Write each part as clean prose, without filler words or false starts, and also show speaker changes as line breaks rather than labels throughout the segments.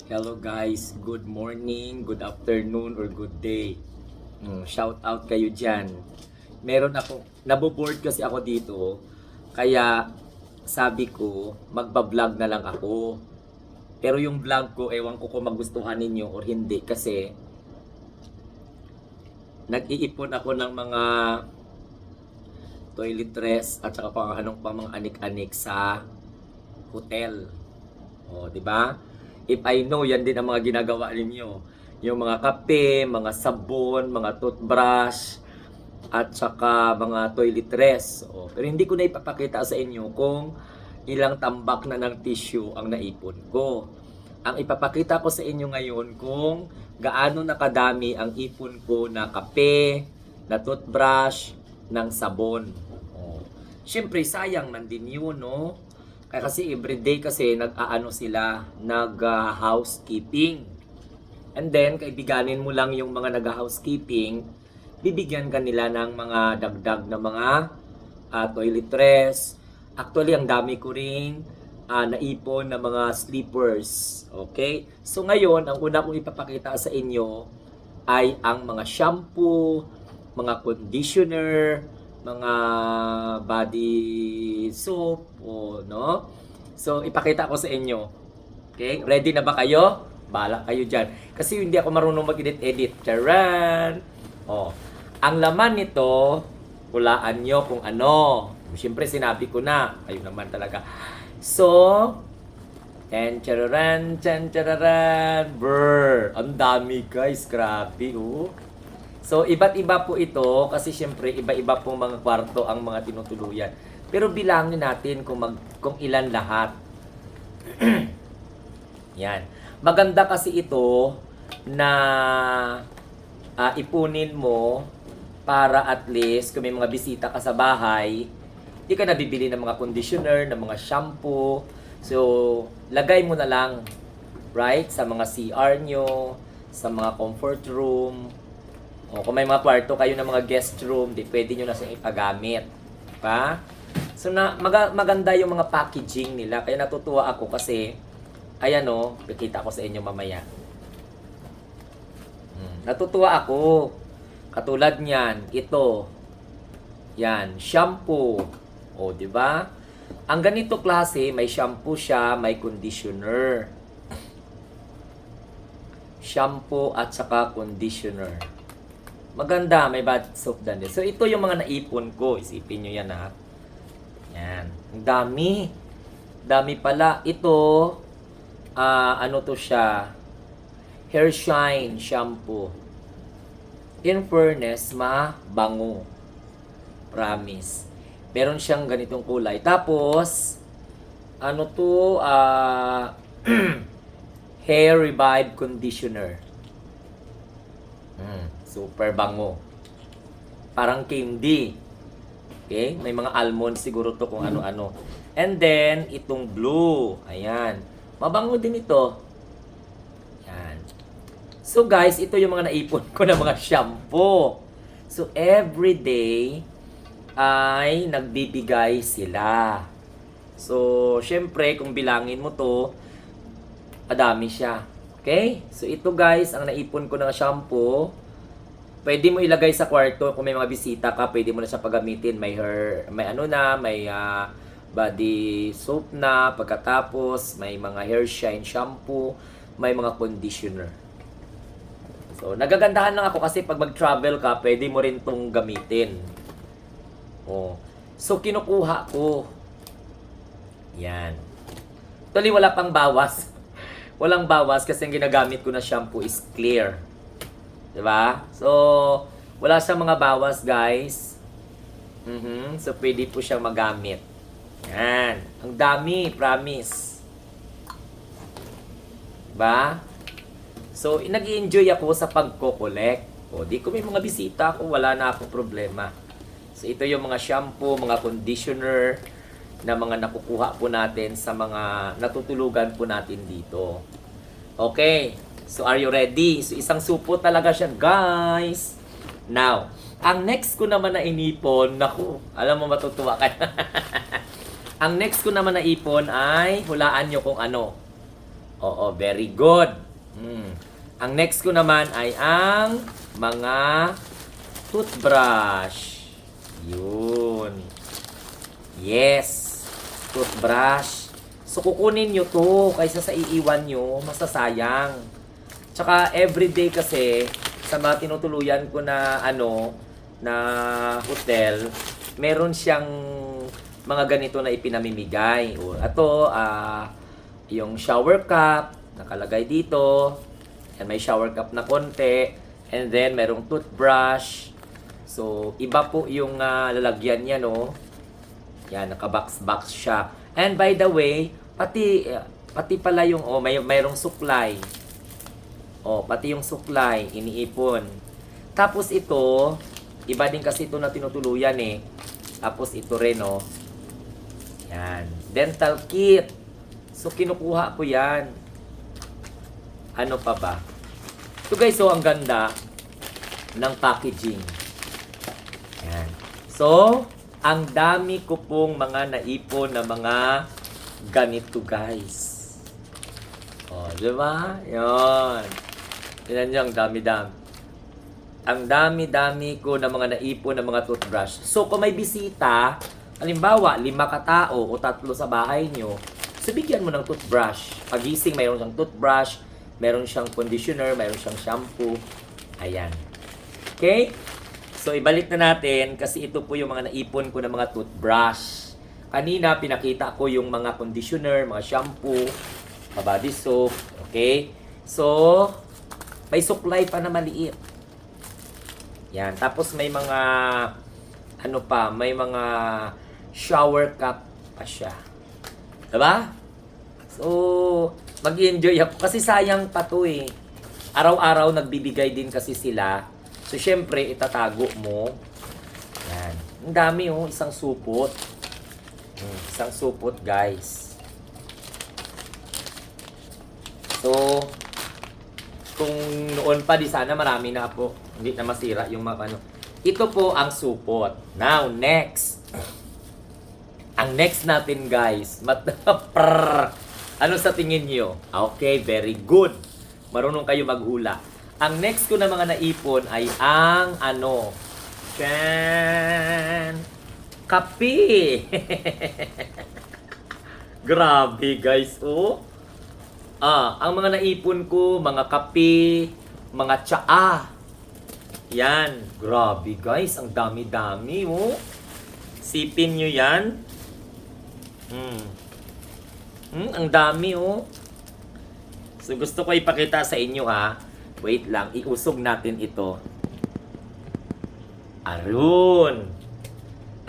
Hello guys, good morning, good afternoon, or good day. Shout out kayo dyan. Meron ako, naboboard kasi ako dito, kaya sabi ko, magbablog na lang ako. Pero yung vlog ko, ewan ko kung magustuhan ninyo or hindi kasi nag-iipon ako ng mga toiletries at saka pang anong pang mga anik-anik sa hotel. O, di ba? If I know, yan din ang mga ginagawa ninyo. Yung mga kape, mga sabon, mga toothbrush, at saka mga toiletries. O, pero hindi ko na ipapakita sa inyo kung ilang tambak na ng tissue ang naipon ko. Ang ipapakita ko sa inyo ngayon kung gaano nakadami ang ipon ko na kape, na toothbrush, ng sabon. O, syempre, sayang man din yun, no? Kaya kasi everyday kasi nag-aano sila, nag-housekeeping. And then, kaibiganin mo lang yung mga nag-housekeeping, bibigyan ka nila ng mga dagdag na mga toiletries. Actually, ang dami ko rin naipon na mga sleepers. Okay? So ngayon, ang una kong ipapakita sa inyo ay ang mga shampoo, mga conditioner, mga body soap, o no? So, ipakita ko sa inyo. Okay? Ready na ba kayo? Bala kayo dyan. Kasi hindi ako marunong mag-edit-edit. Charan! Oh. Ang laman nito, hulaan nyo kung ano. Siyempre, sinabi ko na. Ayun naman talaga. So, chan chararan, brr. Ang dami guys, grabe oh. So, iba't iba po ito kasi syempre iba-iba pong mga kwarto ang mga tinutuluyan. Pero bilangin natin kung ilan lahat. Yan. Maganda kasi ito na ipunin mo para at least kung may mga bisita ka sa bahay, hindi ka nabibili ng mga conditioner, ng mga shampoo. So, lagay mo na lang, right? Sa mga CR nyo, sa mga comfort room. O, kung may mga kwarto kayo ng mga guest room, di pwede nyo na siyang ipagamit. Pa? So, maganda yung mga packaging nila. Kaya natutuwa ako kasi, ayan o, pikita ko sa inyo mamaya. Natutuwa ako. Katulad niyan, ito. Yan, shampoo. O, di ba? Ang ganito klase, may shampoo siya, may conditioner. Shampoo at saka conditioner. Maganda, may bad soap din. So, ito yung mga naipon ko. Isipin nyo yan, ha? Yan. Ang dami. Dami pala. Ito, ano to siya? Hair Shine Shampoo. In fairness, mabango. Promise. Meron siyang ganitong kulay. Tapos, ano to? Hair Revive Conditioner. Super bango. Parang candy. Okay? May mga almond siguro to kung ano-ano. And then, itong blue. Ayan. Mabango din ito. Yan. So guys, ito yung mga naipon ko na mga shampoo. So every day ay nagbibigay sila. So, syempre, kung bilangin mo to, madami siya. Okay? So ito guys, ang naipon ko ng shampoo. Pwede mo ilagay sa kwarto kung may mga bisita ka, pwede mo na siya paggamitin. May hair, may ano na, may body soap na, pagkatapos may mga hair shine shampoo, may mga conditioner. So, nagagandahan lang ako kasi pag mag-travel ka, pwede mo rin tong gamitin. Oh. So, kinukuha ko. Yan. Actually, wala pang bawas. Walang bawas kasi ang ginagamit ko na shampoo is clear. Diba? So, wala siyang mga bawas, guys. So, pwede po siyang magamit. Yan. Ang dami, promise. Diba? So, nag-i-enjoy ako sa pagko-collect. O, di ko may mga bisita ako, wala na akong problema. So, ito yung mga shampoo, mga conditioner na mga nakukuha po natin sa mga natutulugan po natin dito. Okay. So, are you ready? So, isang supo talaga siya, guys. Now, ang next ko naman na inipon, naku, alam mo matutuwa ka. Ang next ko naman na ipon ay, hulaan nyo kung ano. Oo. Oh, very good. Ang next ko naman ay ang mga toothbrush. Yun. Yes. Toothbrush. So, kukunin nyo to kaysa sa iiwan nyo, masasayang. Tsaka, everyday kasi, sa mga tinutuluyan ko na, na hotel, meron siyang mga ganito na ipinamimigay. Ito, yung shower cup, nakalagay dito. And may shower cup na konti. And then, merong toothbrush. So, iba po yung lalagyan niya, no? Yan, nakabox-box siya. And by the way, pati pala yung, mayroong suklay. Pati yung suklay, iniipon. Tapos ito, iba din kasi ito na tinutuluyan eh. Tapos ito rin, Yan. Dental kit. So, kinukuha ko yan. Ano pa ba? Ito guys, ang ganda ng packaging. Yan. So, ang dami ko pong mga naipon na mga ganito guys. Diba? Yan. Tignan nyo, ang dami-dami. Ang dami-dami ko na mga naipon na mga toothbrush. So, kung may bisita, halimbawa, 5 katao o 3 sa bahay nyo, so bigyan mo ng toothbrush. Pagising, mayroon siyang toothbrush, mayroon siyang conditioner, mayroon siyang shampoo. Ayan. Okay? So, ibalik na natin kasi ito po yung mga naipon ko na mga toothbrush. Kanina, pinakita ko yung mga conditioner, mga shampoo, body soap. Okay? So, may suklay pa na maliit. Yan. Tapos may mga, may mga shower cup pa siya. Diba? So, mag-enjoy ako. Kasi sayang pa to eh. Araw-araw nagbibigay din kasi sila. So, syempre, itatago mo. Yan. Ang dami isang supot. Isang supot, guys. So, kung noon pa, di sana marami na po. Hindi na masira yung mga Ito po ang supot. Now, next. Ang next natin, guys. Ano sa tingin nyo? Okay, very good. Marunong kayo maghula. Ang next ko na mga naipon ay ang kape. Grabe, guys. Ang mga naipon ko, mga kape, mga tsaa. Yan. Grabe, guys. Ang dami-dami, Sipin nyo yan. Ang dami, So, gusto ko ipakita sa inyo, ha. Wait lang. Iusog natin ito. Arun.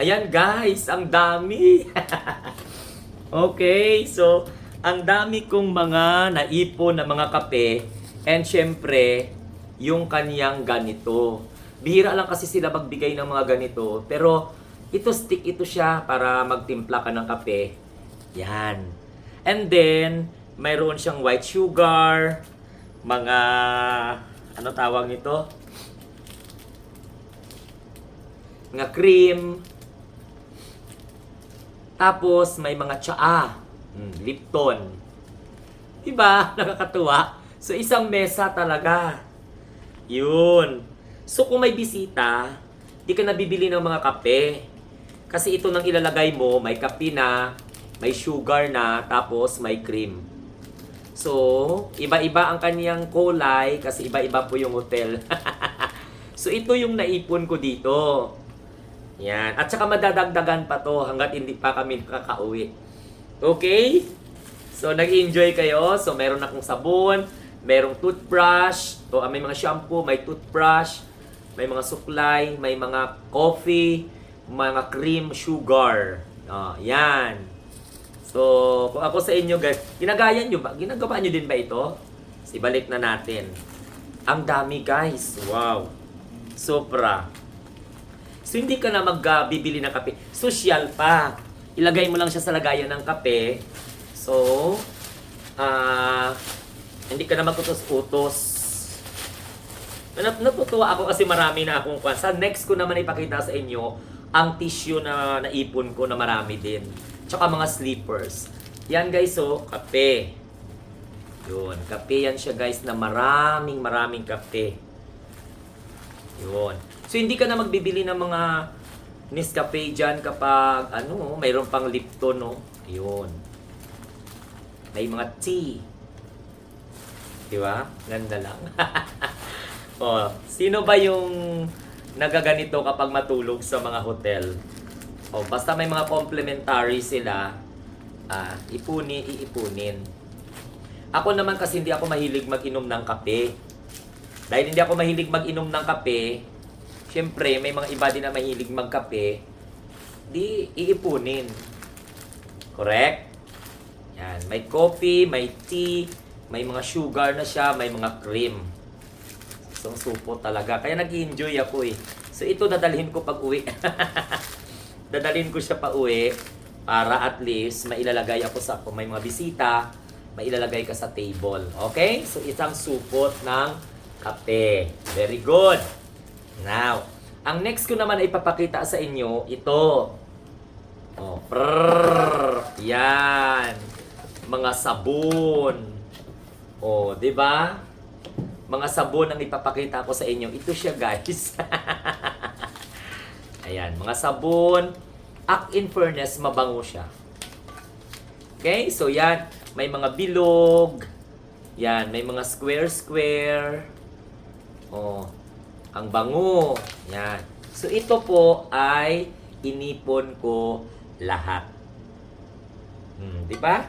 Ayan, guys. Ang dami. Okay. So, ang dami kong mga naipon na mga kape. And syempre, yung kanyang ganito. Bihira lang kasi sila magbigay ng mga ganito. Pero, ito stick ito siya para magtimpla ka ng kape. Yan. And then, mayroon siyang white sugar, mga, tawag nito? Mga cream. Tapos, may mga tsaa. Lipton. Diba? Nakakatuwa. So, isang mesa talaga. Yun. So, kung may bisita, di ka nabibili ng mga kape. Kasi ito nang ilalagay mo, may kape na, may sugar na, tapos may cream. So, iba-iba ang kaniyang kulay kasi iba-iba po yung hotel. So, ito yung naipon ko dito. Yan. At saka madadagdagan pa to hanggat hindi pa kami nakakauwi. Okay? So, nag-enjoy kayo. So, meron akong sabon, merong toothbrush, may mga shampoo, may toothbrush, may mga suklay, may mga coffee, mga cream, sugar. Yan. So, kung ako sa inyo, guys, ginagaya nyo ba? Ginagawa nyo din ba ito? So, ibalik na natin. Ang dami, guys. Wow. Sobra. So, hindi ka na magbibili ng kape. Social pa. Ilagay mo lang siya sa lagayan ng kape. So, hindi ka na magkutos-utos. Natutuwa ako kasi marami na akong kwan. Sa next ko naman ipakita sa inyo ang tissue na naipon ko na marami din. Tsaka mga slippers. Yan guys, kape. Yun, kape yan siya guys na maraming kape. Yun. So hindi ka na magbibili ng mga Nescafe dyan kapag mayroon pang Lipton, no? Yun. May mga tea. Di ba? Ganda lang. Oh, sino ba yung nagaganito kapag matulog sa mga hotel? Oh, basta may mga complimentary sila, iipunin. Ako naman kasi hindi ako mahilig mag-inom ng kape. Dahil hindi ako mahilig mag-inom ng kape, syempre may mga iba din na mahilig magkape, di iipunin. Correct? Yan, may coffee, may tea, may mga sugar na siya, may mga cream. So, supo talaga. Kaya nag-enjoy ako eh. So, ito dadalhin ko pag uwi. Dadalhin ko siya pa uwi para at least mailalagay ako sa kung may mga bisita, mailalagay ka sa table. Okay? So, isang supot ng kape. Very good. Now, ang next ko naman ay ipapakita sa inyo, ito. Oh, yan. Mga sabon. Oh, 'di ba? Mga sabon ang ipapakita ko sa inyo. Ito siya, guys. Ayan, mga sabon. In fairness, mabango siya. Okay? So, yan. May mga bilog. Yan, may mga square. Oh, ang bango. Yan. So, ito po ay inipon ko lahat. Di ba?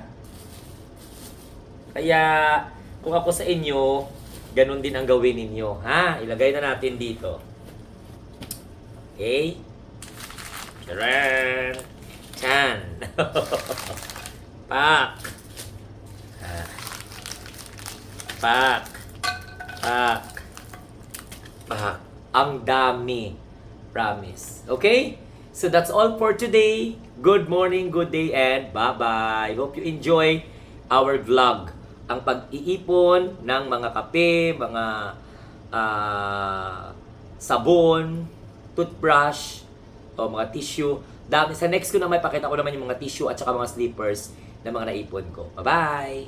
Kaya, kung ako sa inyo, ganun din ang gawin ninyo. Ha? Ilagay na natin dito. Okay? Charan! Chan! Pak! Pak! Pak! Pak! Ang dami. Promise. Okay? So that's all for today. Good morning, good day, and bye-bye. Hope you enjoy our vlog. Ang pag-iipon ng mga kape, mga sabon, toothbrush, o mga tissue. Sa next ko na may pakita ko naman yung mga tissue at saka mga slippers na mga naipon ko. Bye-bye!